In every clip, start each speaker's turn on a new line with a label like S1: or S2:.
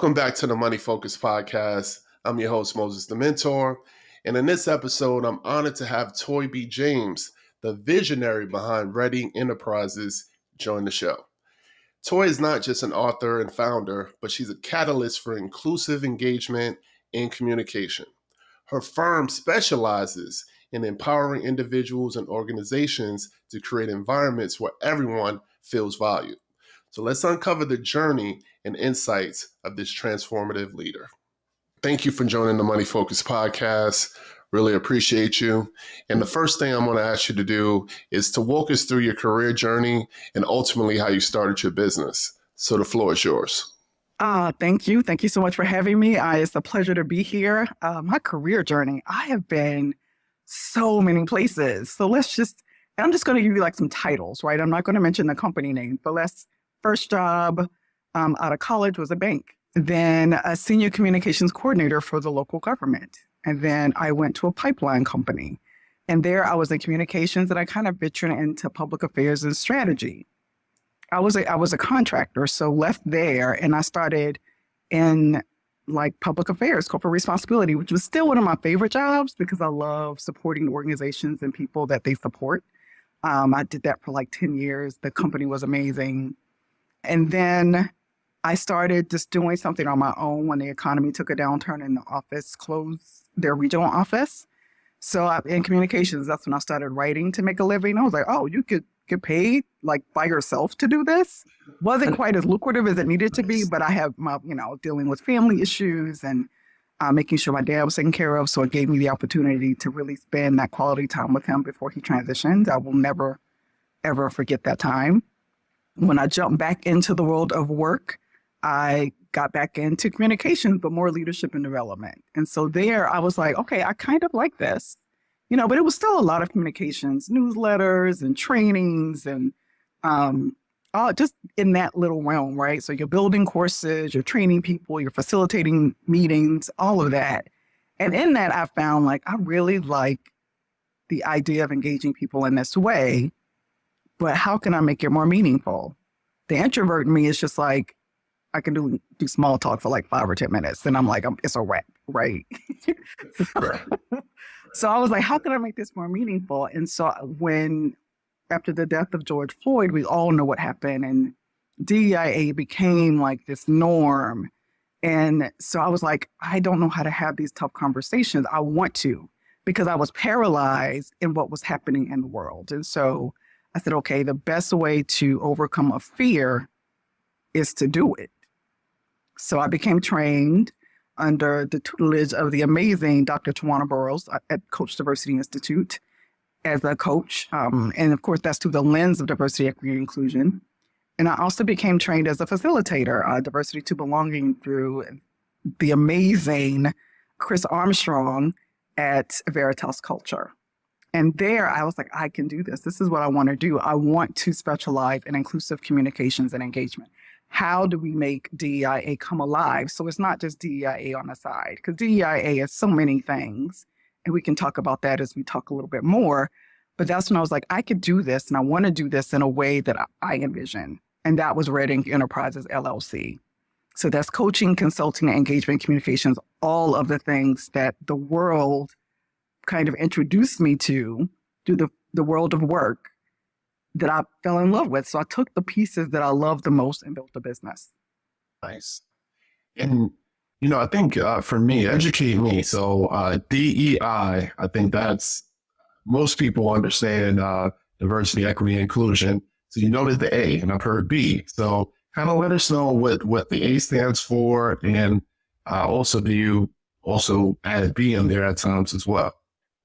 S1: Welcome back to the Money Focus Podcast. I'm your host, Moses the Mentor. And in this episode, I'm honored to have Toi B. James, the visionary behind RedInk Enterprises, join the show. Toi is not just an author and founder, but she's a catalyst for inclusive engagement and communication. Her firm specializes in empowering individuals and organizations to create environments where everyone feels valued. So let's uncover the journey and insights of this transformative leader. Thank you for joining the Money Focus Podcast. Really appreciate you. And the first thing I'm going to ask you to do is to walk us through your career journey and ultimately how you started your business. So the floor is yours.
S2: Thank you. Thank you so much for having me. It's a pleasure to be here. My career journey, I have been so many places. So I'm just going to give you like some titles, right? I'm not going to mention the company name, but first job out of college was a bank. Then a senior communications coordinator for the local government. And then I went to a pipeline company. And there I was in communications and I kind of ventured into public affairs and strategy. I was a contractor, so left there and I started in like public affairs, corporate responsibility, which was still one of my favorite jobs because I love supporting organizations and people that they support. I did that for like 10 years. The company was amazing. And then I started just doing something on my own when the economy took a downturn and the office closed their regional office. So in communications, that's when I started writing to make a living. I was like, oh, you could get paid like by yourself to do this. Wasn't quite as lucrative as it needed to be, but I have my, dealing with family issues and making sure my dad was taken care of. So it gave me the opportunity to really spend that quality time with him before he transitioned. I will never, ever forget that time. When I jumped back into the world of work, I got back into communications, but more leadership and development. And so there I was like, okay, I kind of like this. But it was still a lot of communications, newsletters and trainings and all just in that little realm, right? So you're building courses, you're training people, you're facilitating meetings, all of that. And in that, I found like I really like the idea of engaging people in this way, but how can I make it more meaningful? The introvert in me is just like, I can do small talk for like 5 or 10 minutes. Then I'm like, it's a wrap, right? So I was like, how can I make this more meaningful? And so after the death of George Floyd, we all know what happened and DEIA became like this norm. And so I was like, I don't know how to have these tough conversations. I want to, because I was paralyzed in what was happening in the world. And so I said, okay, the best way to overcome a fear is to do it. So I became trained under the tutelage of the amazing Dr. Tawana Burrows at Coach Diversity Institute as a coach. And of course, that's through the lens of diversity, equity, and inclusion. And I also became trained as a facilitator, diversity to belonging through the amazing Chris Armstrong at Veritas Culture. And there I was like, I can do this. This is what I want to do. I want to specialize in inclusive communications and engagement. How do we make DEIA come alive? So it's not just DEIA on the side, because DEIA is so many things. And we can talk about that as we talk a little bit more. But that's when I was like, I could do this and I want to do this in a way that I envision. And that was RedInk Enterprises, LLC. So that's coaching, consulting, engagement, communications, all of the things that the world kind of introduced me to through the world of work that I fell in love with. So I took the pieces that I loved the most and built a business.
S1: Nice. And, I think for me, educate me. So DEI, I think that's, most people understand diversity, equity, and inclusion. So there's the A and I've heard B. So kind of let us know what the A stands for. And also, do you also add B in there at times as well?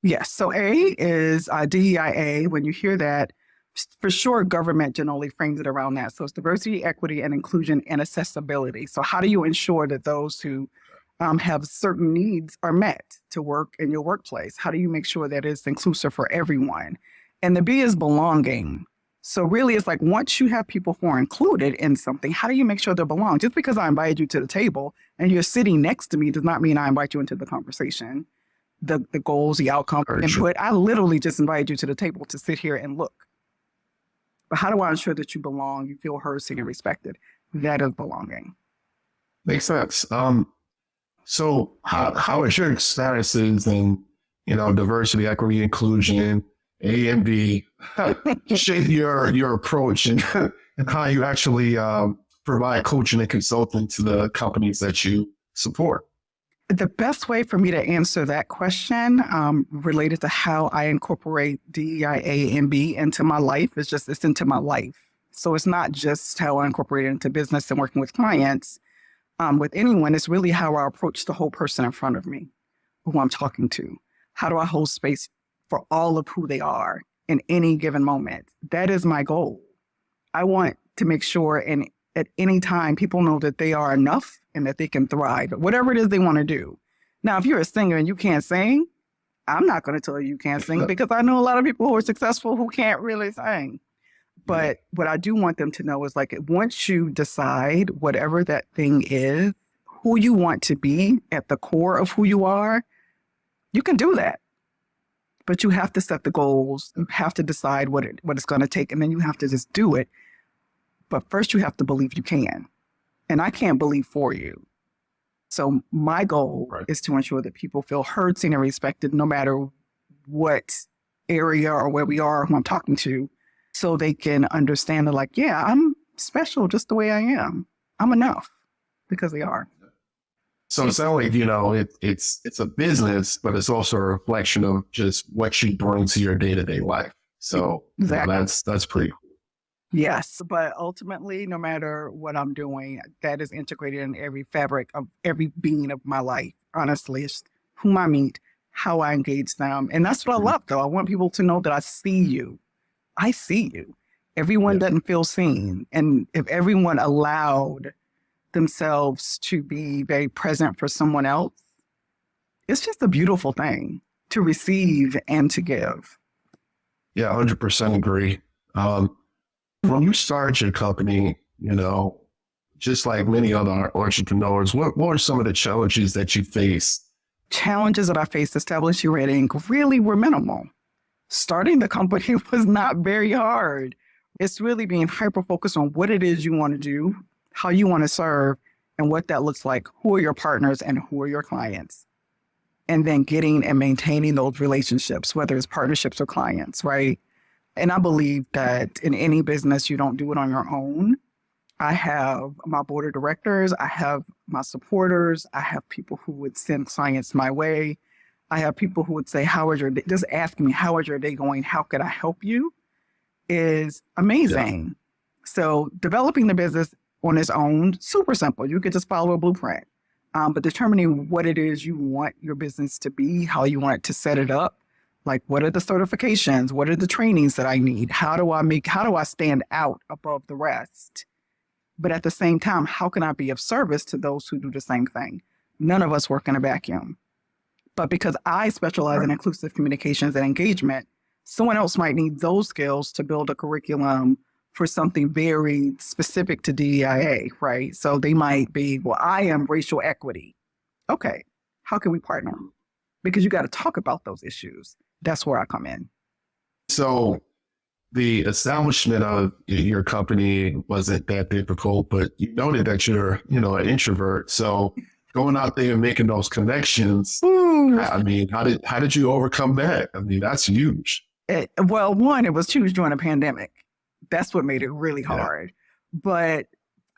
S2: Yes. So A is DEIA. When you hear that, for sure, government generally frames it around that. So it's diversity, equity, and inclusion and accessibility. So how do you ensure that those who have certain needs are met to work in your workplace? How do you make sure that it's inclusive for everyone? And the B is belonging. So really, it's like once you have people who are included in something, how do you make sure they belong? Just because I invited you to the table and you're sitting next to me does not mean I invite you into the conversation. The goals, the outcome, input. I literally just invited you to the table to sit here and look. But how do I ensure that you belong, you feel heard, seen, and respected? That is belonging.
S1: Makes sense. So how is your statuses in, diversity, equity, inclusion, A and B shape your approach and, and how you actually provide coaching and consulting to the companies that you support?
S2: The best way for me to answer that question related to how I incorporate DEIA and B into my life is just it's into my life. So it's not just how I incorporate it into business and working with clients. With anyone, it's really how I approach the whole person in front of me, who I'm talking to. How do I hold space for all of who they are in any given moment? That is my goal. I want to make sure and at any time people know that they are enough and that they can thrive at whatever it is they want to do. Now, if you're a singer and you can't sing, I'm not going to tell you can't sing because I know a lot of people who are successful who can't really sing. But what I do want them to know is like once you decide whatever that thing is, who you want to be at the core of who you are, you can do that. But you have to set the goals. You have to decide what it's going to take, and then you have to just do it. But first, you have to believe you can. And I can't believe for you. So my goal is to ensure that people feel heard, seen, and respected no matter what area or where we are, who I'm talking to, so they can understand that, like, yeah, I'm special just the way I am. I'm enough because they are.
S1: So it sounds like, it's a business, but it's also a reflection of just what you bring to your day-to-day life. So
S2: exactly.
S1: That's pretty cool.
S2: Yes, but ultimately, no matter what I'm doing, that is integrated in every fabric of every being of my life. Honestly, it's whom I meet, how I engage them. And that's what I love, though. I want people to know that I see you. I see you. Everyone doesn't feel seen. And if everyone allowed themselves to be very present for someone else, it's just a beautiful thing to receive and to give.
S1: Yeah, 100% agree. When you started your company, just like many other entrepreneurs, what are some of the challenges that you faced?
S2: Challenges that I faced establishing RedInk really were minimal. Starting the company was not very hard. It's really being hyper-focused on what it is you want to do, how you want to serve, and what that looks like, who are your partners and who are your clients. And then getting and maintaining those relationships, whether it's partnerships or clients, right? And I believe that in any business, you don't do it on your own. I have my board of directors. I have my supporters. I have people who would send clients my way. I have people who would say, how is your day? Just ask me, how is your day going? How could I help you? Is amazing. Yeah. So developing the business on its own, super simple. You could just follow a blueprint. But determining what it is you want your business to be, how you want it to set it up, like what are the certifications? What are the trainings that I need? How do I stand out above the rest? But at the same time, how can I be of service to those who do the same thing? None of us work in a vacuum. But because I specialize in inclusive communications and engagement, someone else might need those skills to build a curriculum for something very specific to DEIA, right? So they might be, well, I am racial equity. Okay, how can we partner? Because you got to talk about those issues. That's where I come in.
S1: So the establishment of your company wasn't that difficult, but you noted that you're, an introvert. So going out there and making those connections, I mean, how did you overcome that? I mean, that's huge.
S2: Well, one, it was huge during a pandemic. That's what made it really hard. But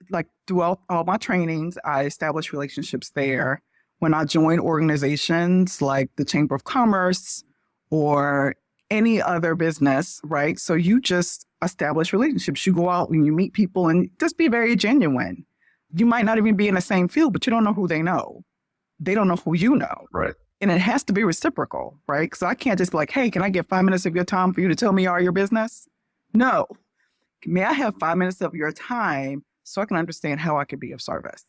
S2: like throughout all my trainings, I established relationships there. When I joined organizations like the Chamber of Commerce or any other business, right? So you just establish relationships. You go out and you meet people and just be very genuine. You might not even be in the same field, but you don't know who they know. They don't know who you know.
S1: Right.
S2: And it has to be reciprocal, right? Because I can't just be like, hey, can I get 5 minutes of your time for you to tell me all your business? No. May I have 5 minutes of your time so I can understand how I can be of service,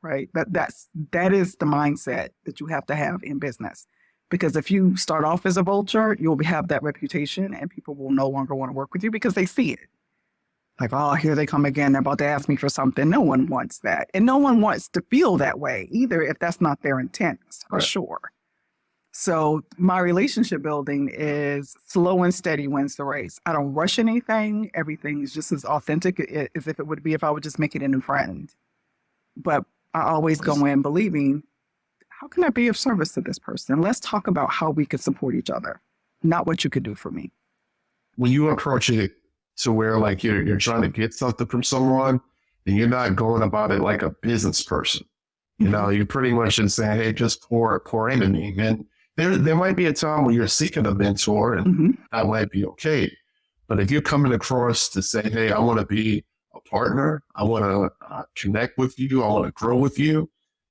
S2: right? That is the mindset that you have to have in business. Because if you start off as a vulture, you'll have that reputation and people will no longer want to work with you because they see it. Like, oh, here they come again. They're about to ask me for something. No one wants that. And no one wants to feel that way either if that's not their intent, for sure. So my relationship building is slow and steady wins the race. I don't rush anything. Everything is just as authentic as if it would be if I would just make it a new friend. But I always go in believing, how can I be of service to this person? Let's talk about how we can support each other, not what you could do for me.
S3: When you approach it to where like you're trying to get something from someone and you're not going about it like a business person, you know, you're pretty much just saying, hey, just pour into me. And there might be a time when you're seeking a mentor and that might be okay. But if you're coming across to say, hey, I want to be a partner, I want to connect with you, I want to grow with you,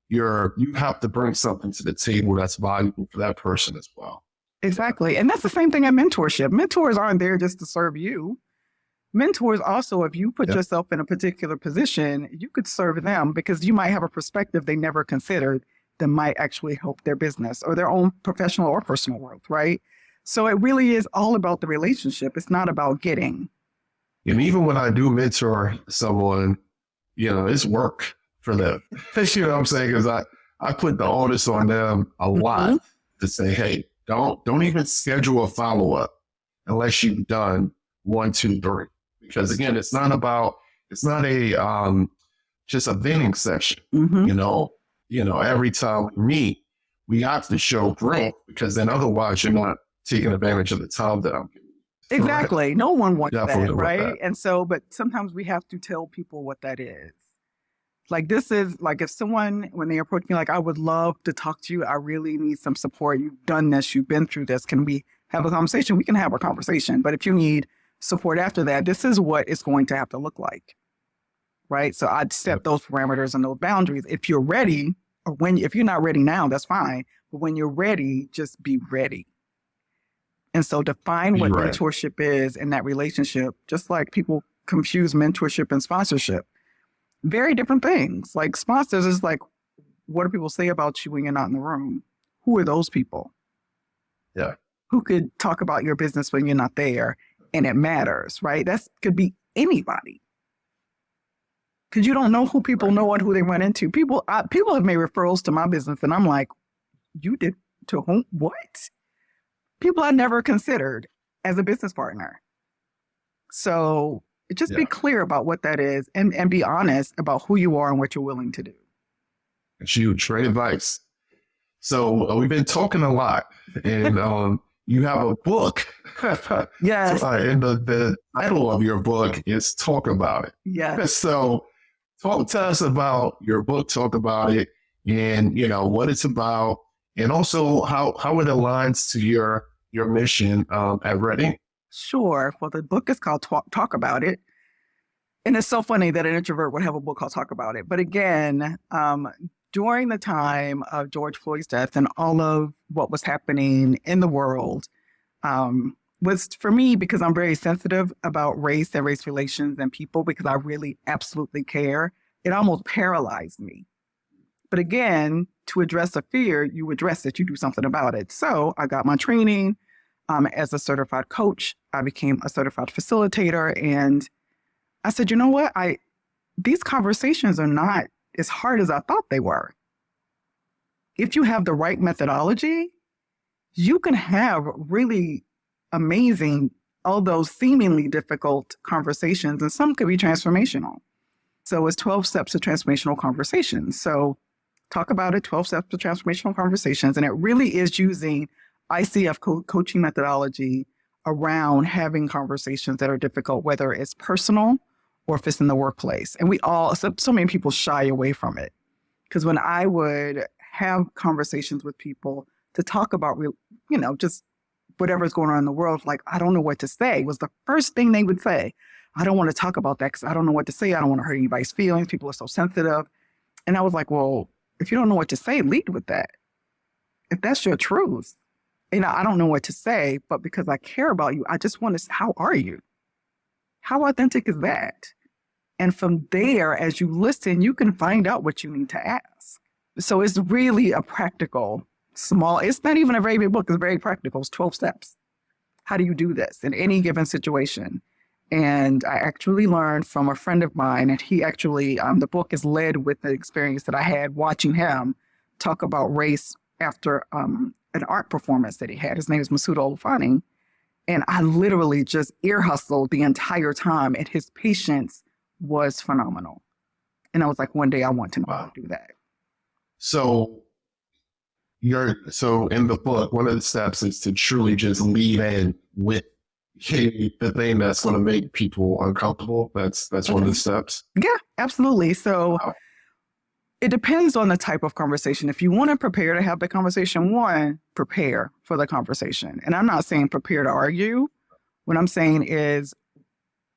S3: you have to bring something to the table that's valuable for that person as well.
S2: Exactly. And that's the same thing at mentorship. Mentors aren't there just to serve you. Mentors also, if you put yourself in a particular position, you could serve them because you might have a perspective they never considered that might actually help their business or their own professional or personal growth, right? So it really is all about the relationship. It's not about getting.
S3: And even when I do mentor someone, you know, it's work for them. You know what I'm saying? Because I put the onus on them a lot to say, hey, don't even schedule a follow-up unless you've done 1, 2, 3. Because again, it's not a just a venting session. You know, every time we meet, we have to show growth because then otherwise you're not taking advantage of the time that I'm giving.
S2: Exactly.
S3: Right.
S2: No one wants
S3: Definitely
S2: that,
S3: want
S2: right?
S3: that.
S2: And so, but sometimes we have to tell people what that is. Like this is like if someone, when they approach me, like, I would love to talk to you. I really need some support. You've done this. You've been through this. Can we have a conversation? We can have a conversation. But if you need support after that, this is what it's going to have to look like. Right. So I'd set those parameters and those boundaries. If you're ready, or if you're not ready now, that's fine. But when you're ready, just be ready. And so define what mentorship is in that relationship, just like people confuse mentorship and sponsorship. Very different things. Like sponsors is like, what do people say about you when you're not in the room? Who are those people?
S3: Yeah.
S2: Who could talk about your business when you're not there and it matters, right? That could be anybody. Because you don't know who people know and who they run into. People have made referrals to my business and I'm like, you did to whom? What? People I never considered as a business partner. So just be clear about what that is and be honest about who you are and what you're willing to do.
S3: It's huge. Great advice. So we've been talking a lot and you have a book.
S2: Yes.
S3: And the title of your book is Talk About It.
S2: Yes.
S3: So talk to us about your book, talk about it, and you know what it's about, and also how it aligns to your mission at RedInk.
S2: Sure. Well, the book is called Talk About It. And it's so funny that an introvert would have a book called Talk About It. But again, during the time of George Floyd's death and all of what was happening in the world, was for me, because I'm very sensitive about race and race relations and people, because I really absolutely care, it almost paralyzed me. But again, to address a fear, you address it, you do something about it. So I got my training as a certified coach. I became a certified facilitator. And I said, you know what? These conversations are not as hard as I thought they were. If you have the right methodology, you can have really amazing, although seemingly difficult conversations, and some could be transformational. So it's 12 steps of transformational conversations. So Talk About It, 12 steps of transformational conversations. And it really is using ICF coaching methodology around having conversations that are difficult, whether it's personal or if it's in the workplace. And so many people shy away from it. Because when I would have conversations with people to talk about, just whatever's going on in the world, like, I don't know what to say, was the first thing they would say. I don't want to talk about that because I don't know what to say. I don't want to hurt anybody's feelings. People are so sensitive. And I was like, well, if you don't know what to say, lead with that. If that's your truth, I don't know what to say, but because I care about you, I just want to, how are you? How authentic is that? And from there, as you listen, you can find out what you need to ask. So it's really a practical, it's not even a very big book. It's very practical. It's 12 steps. How do you do this in any given situation? And I actually learned from a friend of mine, and he actually, the book is led with the experience that I had watching him talk about race after an art performance that he had. His name is Masoud Olufani. And I literally just ear hustled the entire time, and his patience was phenomenal. And I was like, one day I want to know how to do that.
S3: So so in the book, one of the steps is to truly just lead in with the thing that's going to make people uncomfortable. That's one of the steps.
S2: Yeah, absolutely. So it depends on the type of conversation. If you want to prepare to have the conversation, one, prepare for the conversation. And I'm not saying prepare to argue. What I'm saying is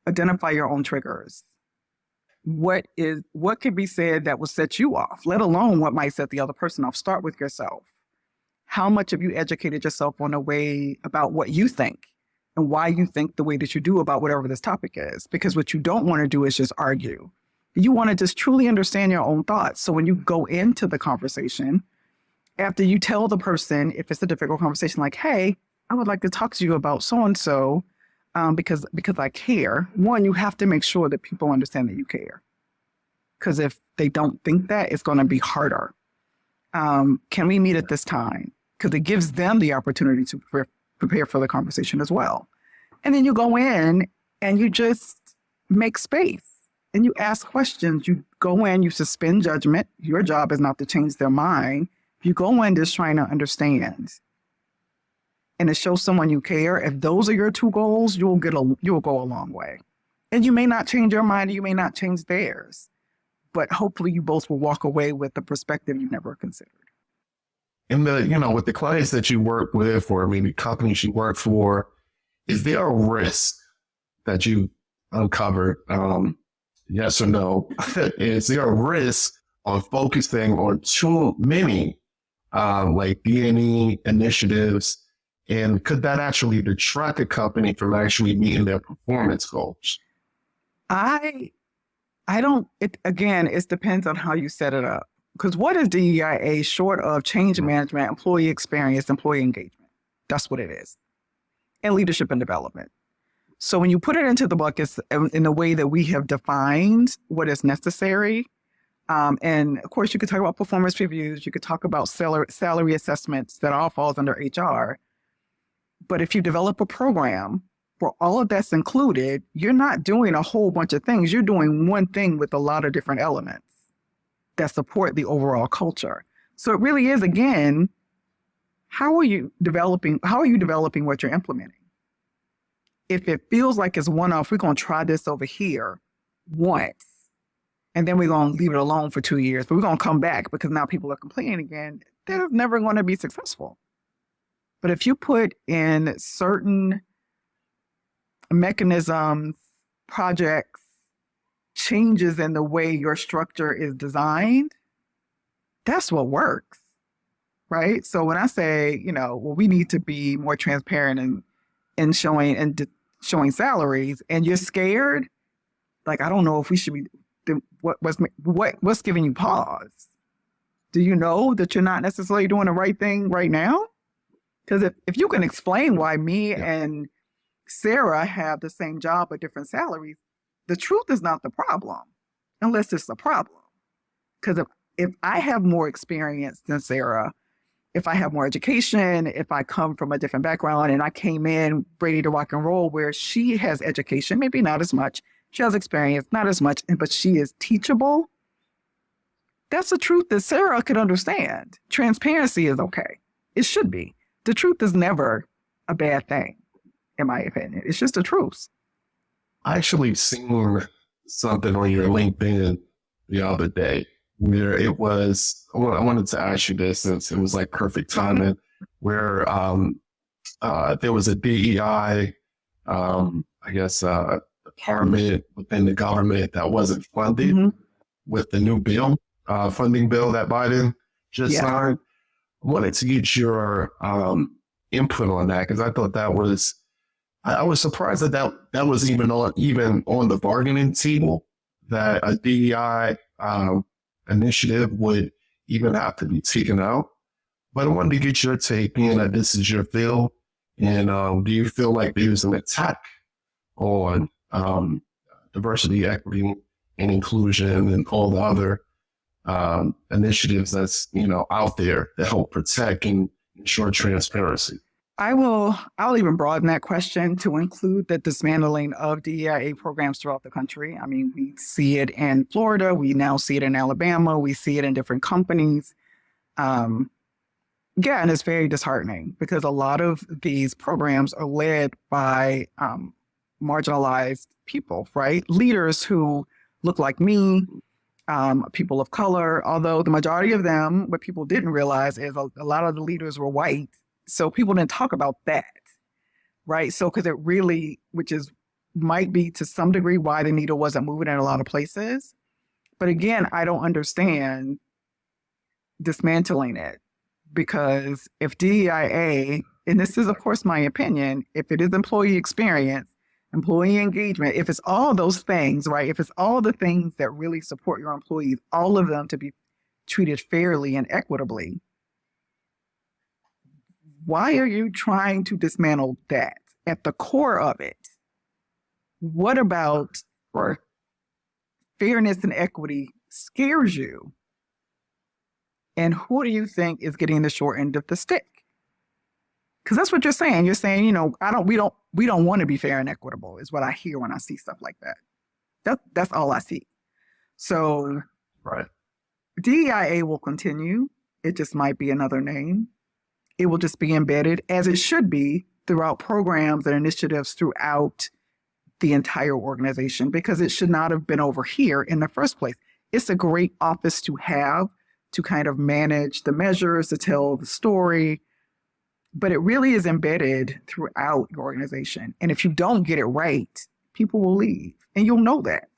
S2: identify your own triggers. What can be said that will set you off, let alone what might set the other person off? Start with yourself. How much have you educated yourself on a way about what you think and why you think the way that you do about whatever this topic is? Because what you don't want to do is just argue. You want to just truly understand your own thoughts. So when you go into the conversation, after you tell the person, if it's a difficult conversation, like, hey, I would like to talk to you about so-and-so because I care. One, you have to make sure that people understand that you care. Because if they don't think that, it's going to be harder. Can we meet at this time? Because it gives them the opportunity to prepare for the conversation as well. And then you go in and you just make space and you ask questions. You go in, you suspend judgment. Your job is not to change their mind. You go in just trying to understand. And to show someone you care, if those are your two goals, you'll go a long way. And you may not change your mind, you may not change theirs. But hopefully you both will walk away with the perspective you never considered.
S3: And with the clients that you work with, or maybe companies you work for, is there a risk that you uncovered? Yes or no? Is there a risk on focusing on too many like D&E initiatives? And could that actually detract a company from actually meeting their performance goals?
S2: I don't, it depends on how you set it up. Because what is DEIA short of change management, employee experience, employee engagement? That's what it is. And leadership and development. So when you put it into the buckets in the way that we have defined what is necessary, and of course you could talk about performance reviews, you could talk about salary assessments, that all falls under HR. But if you develop a program where all of that's included, you're not doing a whole bunch of things. You're doing one thing with a lot of different elements that support the overall culture. So it really is, again, how are you developing what you're implementing? If it feels like it's one-off, we're going to try this over here once, and then we're going to leave it alone for 2 years, but we're going to come back because now people are complaining again, they're never going to be successful. But if you put in certain mechanisms, projects, changes in the way your structure is designed, that's what works, right? So when I say, we need to be more transparent in showing salaries, and you're scared, like, I don't know if we should be, what's giving you pause? Do you know that you're not necessarily doing the right thing right now? Because if you can explain why me and Sarah have the same job but different salaries, the truth is not the problem, unless it's a problem. Because if I have more experience than Sarah, if I have more education, if I come from a different background and I came in ready to rock and roll, where she has education, maybe not as much, she has experience, not as much, but she is teachable, that's a truth that Sarah could understand. Transparency is okay. It should be. The truth is never a bad thing, in my opinion. It's just the truth.
S3: I actually seen something on your LinkedIn the other day where it was, I wanted to ask you this since it was like perfect timing, where there was a DEI, department within the government that wasn't funded with the new bill, funding bill that Biden just signed. I wanted to get your input on that, because I thought that was, I was surprised that was even on the bargaining table, that a DEI initiative would even have to be taken out. But I wanted to get your take, being that this is your field, and do you feel like there's an attack on diversity, equity, and inclusion, and all the other initiatives that's out there that help protect and ensure transparency?
S2: I'll even broaden that question to include the dismantling of DEIA programs throughout the country. I mean, we see it in Florida, we now see it in Alabama, we see it in different companies. Yeah, and it's very disheartening because a lot of these programs are led by marginalized people, right? Leaders who look like me, people of color, although the majority of them, what people didn't realize is a lot of the leaders were white. So people didn't talk about that, right? So because it really, might be to some degree why the needle wasn't moving in a lot of places. But again, I don't understand dismantling it because if DEIA, and this is of course my opinion, if it is employee experience, employee engagement, if it's all those things, right? If it's all the things that really support your employees, all of them to be treated fairly and equitably, why are you trying to dismantle that at the core of it? What about fairness and equity scares you? And who do you think is getting the short end of the stick? Because that's what you're saying. You're saying, we don't want to be fair and equitable is what I hear when I see stuff like that. That's all I see. So
S3: Right.
S2: DEIA will continue. It just might be another name. It will just be embedded, as it should be, throughout programs and initiatives throughout the entire organization, because it should not have been over here in the first place. It's a great office to have to kind of manage the measures, to tell the story, but it really is embedded throughout your organization. And if you don't get it right, people will leave, and you'll know that.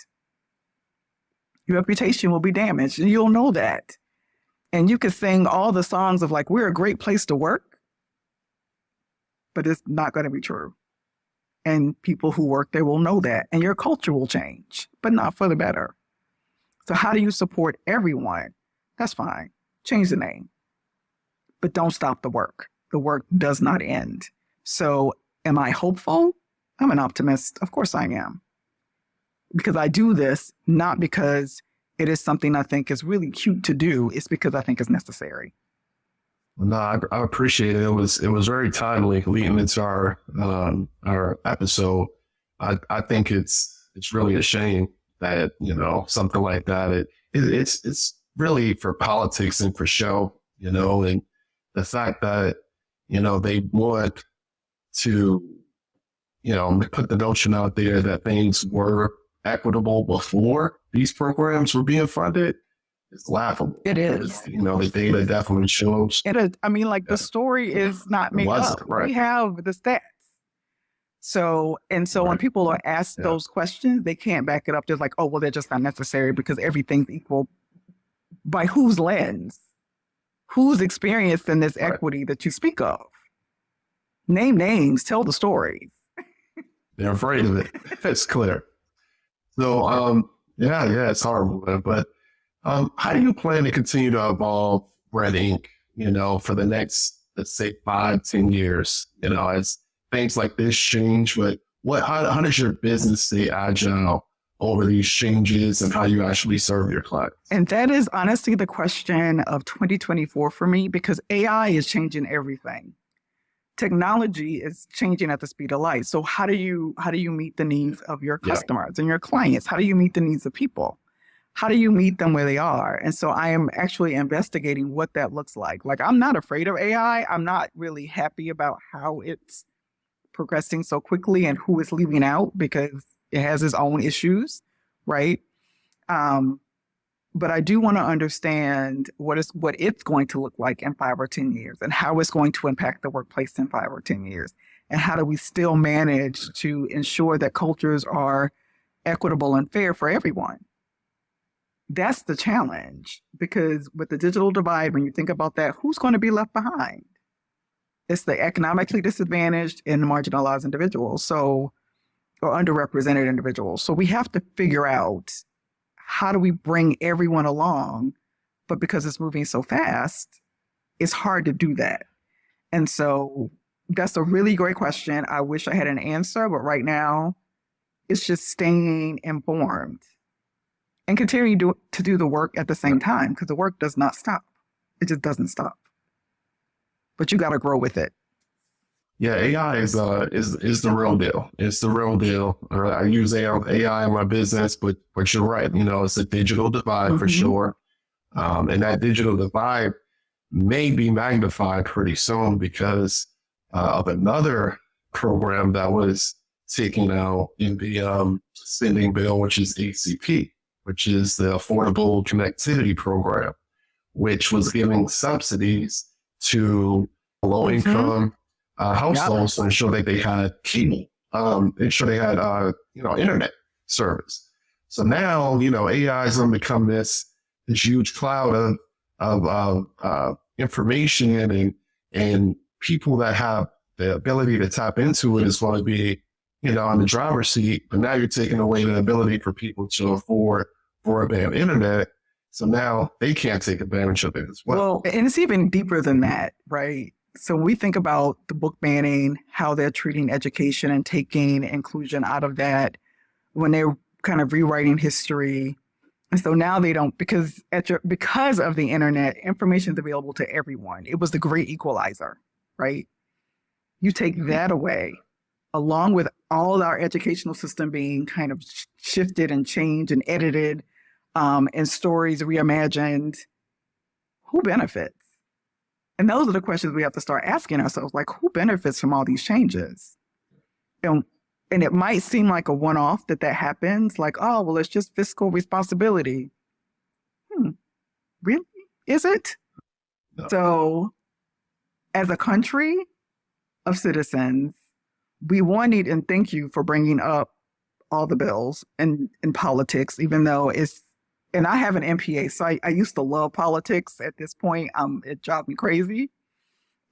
S2: Your reputation will be damaged, and you'll know that. And you could sing all the songs of like, we're a great place to work, but it's not going to be true. And people who work there will know that. And your culture will change, but not for the better. So how do you support everyone? That's fine. Change the name. But don't stop the work. The work does not end. So am I hopeful? I'm an optimist. Of course I am. Because I do this not because it is something I think is really cute to do. It's because I think it's necessary.
S3: No, I appreciate it. It was very timely leading into our episode. I think it's really a shame that something like that. It's really for politics and for show, and the fact that they want to put the notion out there that things were equitable before these programs were being funded. It's laughable.
S2: It is.
S3: The data definitely shows.
S2: It is. I mean, the story is not made up.
S3: Right.
S2: We have the stats. So when people are asked those questions, they can't back it up. They're like, oh, well, they're just not necessary because everything's equal. By whose lens? Who's experienced in this equity that you speak of? Name names, tell the stories.
S3: They're afraid of it. It's clear. So, it's horrible, man. But how do you plan to continue to evolve RedInk, for the next, let's say, 5-10 years, as things like this change? But how does your business stay agile over these changes and how you actually serve your clients?
S2: And that is honestly the question of 2024 for me, because AI is changing everything. Technology is changing at the speed of light. So how do you meet the needs of your customers and your clients? How do you meet the needs of people? How do you meet them where they are? And so I am actually investigating what that looks like. Like, I'm not afraid of AI. I'm not really happy about how it's progressing so quickly and who is leaving out because it has its own issues, right? But I do want to understand what it's going to look like in 5 or 10 years and how it's going to impact the workplace in 5 or 10 years. And how do we still manage to ensure that cultures are equitable and fair for everyone? That's the challenge, because with the digital divide, when you think about that, who's going to be left behind? It's the economically disadvantaged and marginalized individuals, or underrepresented individuals. So we have to figure out, how do we bring everyone along? But because it's moving so fast, it's hard to do that. And so that's a really great question. I wish I had an answer, but right now it's just staying informed and continuing to do the work at the same time, because the work does not stop. It just doesn't stop. But you got to grow with it.
S3: Yeah, AI is the real deal. It's the real deal. I use AI in my business, but you're right. It's a digital divide for
S2: Mm-hmm.
S3: sure. And that digital divide may be magnified pretty soon because of another program that was taken out in the spending bill, which is ACP, which is the Affordable Connectivity Program, which was giving subsidies to low
S2: Mm-hmm.
S3: income
S2: Yep.
S3: households to ensure that they had cable, ensure they had internet service. So now AI is going to become this huge cloud of information and people that have the ability to tap into it is going to be in the driver's seat. But now you're taking away the ability for people to afford broadband internet. So now they can't take advantage of it as well.
S2: Well, and it's even deeper than that, right? So when we think about the book banning, how they're treating education and taking inclusion out of that, when they're kind of rewriting history. And so now they don't, because of the internet, information is available to everyone. It was the great equalizer, right? You take that away, along with all our educational system being kind of shifted and changed and edited, and stories reimagined, who benefits? And those are the questions we have to start asking ourselves, like, who benefits from all these changes? And, and it might seem like a one-off that happens, like, oh, well, it's just fiscal responsibility. Really? Is it?
S3: No.
S2: So as a country of citizens, we need and thank you for bringing up all the bills in politics, even though and I have an MPA, so I used to love politics. At this point, it drives me crazy.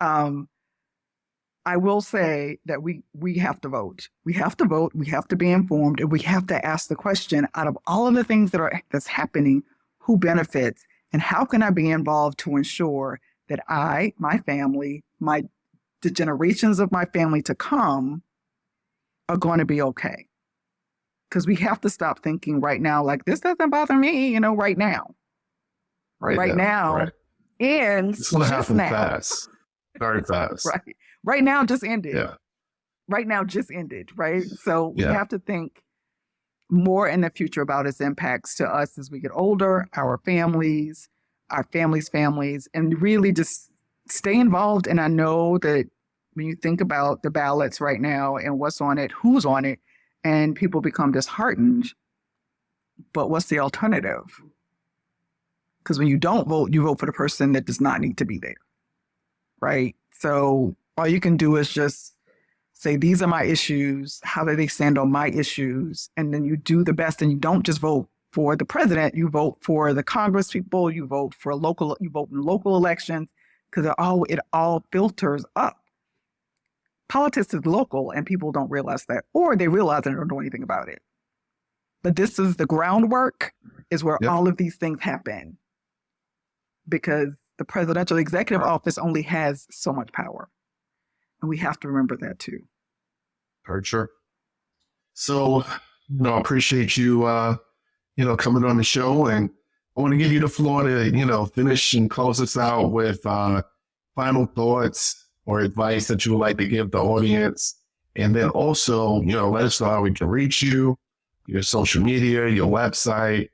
S2: I will say that we have to vote. We have to vote. We have to be informed, and we have to ask the question: out of all of the things that's happening, who benefits, and how can I be involved to ensure that my family, the generations of my family to come, are going to be okay? Because we have to stop thinking right now, like, this doesn't bother me, right now. Right now.
S3: Right.
S2: And
S3: it's going to happen
S2: now.
S3: fast, very fast.
S2: Right now just ended.
S3: Yeah.
S2: Right now just ended, right? So we
S3: Yeah.
S2: have to think more in the future about its impacts to us as we get older, our families, and really just stay involved. And I know that when you think about the ballots right now and what's on it, who's on it, and people become disheartened, but what's the alternative? Because when you don't vote, you vote for the person that does not need to be there, right? So all you can do is just say, these are my issues. How do they stand on my issues? And then you do the best, and you don't just vote for the president. You vote for the Congress people. You vote in local elections, because it all filters up. Politics is local, and people don't realize that, or they realize it and don't do anything about it. But this is the groundwork, is where all of these things happen, because the presidential executive office only has so much power. And we have to remember that too.
S3: For sure. So, I appreciate you, coming on the show, and I want to give you the floor to, finish and close us out with final thoughts or advice that you would like to give the audience. And then also, let us know how we can reach you, your social media, your website.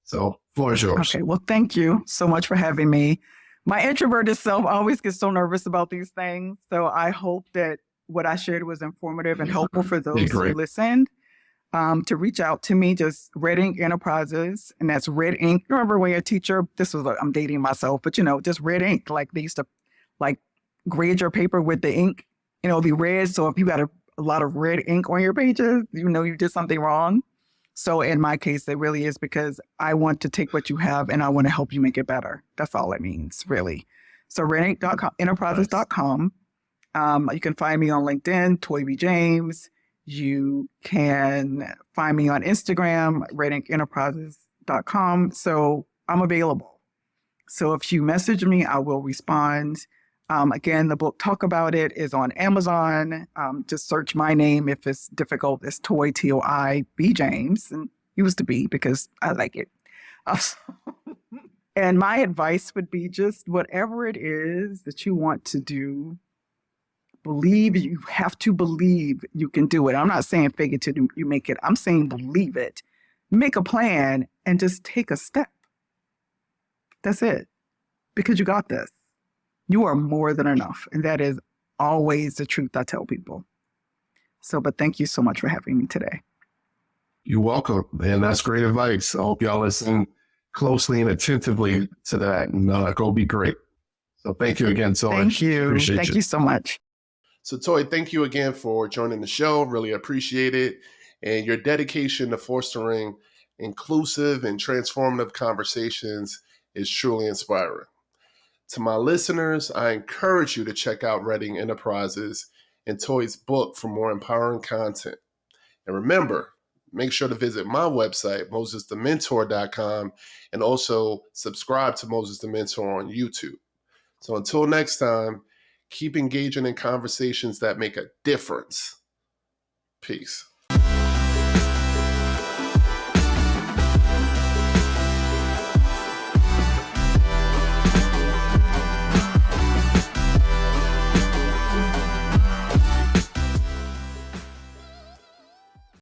S3: So, floor is yours.
S2: Okay, well, thank you so much for having me. My introverted self always gets so nervous about these things. So I hope that what I shared was informative and helpful for those who listened. To reach out to me, just RedInk Enterprises, and that's Red Ink. Remember when you're a teacher, I'm dating myself, but just red ink, like they used to grade your paper with the ink, it'll be red. So if you got a lot of red ink on your pages, you did something wrong. So in my case, it really is because I want to take what you have and I want to help you make it better. That's all it means, really. So RedInk.enterprises.com. You can find me on LinkedIn, Toi B. James. You can find me on Instagram, RedInkEnterprises.com. So I'm available. So if you message me, I will respond. Again, the book Talk About It is on Amazon. Just search my name if it's difficult. It's Toi, Toi B. James, and used to be because I like it. And my advice would be just whatever it is that you want to do, Believe, you have to believe you can do it. I'm not saying fake it till you make it. I'm saying believe it. Make a plan and just take a step. That's it. Because you got this. You are more than enough. And that is always the truth I tell people. So, but thank you so much for having me today.
S3: You're welcome. And that's great advice. I hope y'all listen closely and attentively to that, and go be great. So thank you again so much.
S2: Thank you.
S3: Appreciate
S2: Thank you so much.
S1: So, Toi, thank you again for joining the show. Really appreciate it. And your dedication to fostering inclusive and transformative conversations is truly inspiring. To my listeners, I encourage you to check out RedInk Enterprises and Toi's book for more empowering content. And remember, make sure to visit my website, mosesthementor.com, and also subscribe to Moses the Mentor on YouTube. So until next time, keep engaging in conversations that make a difference. Peace.